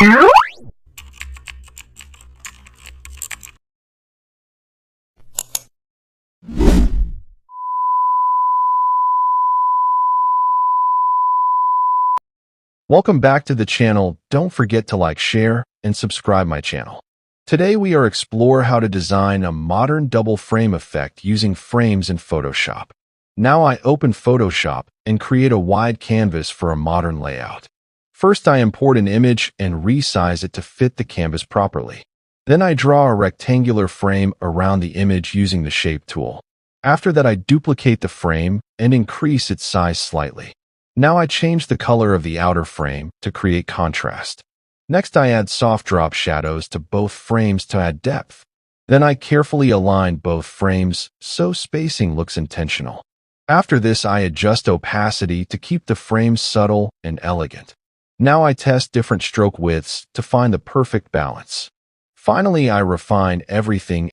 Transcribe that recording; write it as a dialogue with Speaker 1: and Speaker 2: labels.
Speaker 1: Welcome back to the channel. Don't forget to like, share, and subscribe my channel. Today we are explore how to design a modern double frame effect using frames in Photoshop. Now I open Photoshop and create a wide canvas for a modern layout. First I import an image and resize it to fit the canvas properly. Then I draw a rectangular frame around the image using the Shape tool. After that I duplicate the frame and increase its size slightly. Now I change the color of the outer frame to create contrast. Next I add soft drop shadows to both frames to add depth. Then I carefully align both frames so spacing looks intentional. After this I adjust opacity to keep the frames subtle and elegant. Now I test different stroke widths to find the perfect balance. Finally I refine everything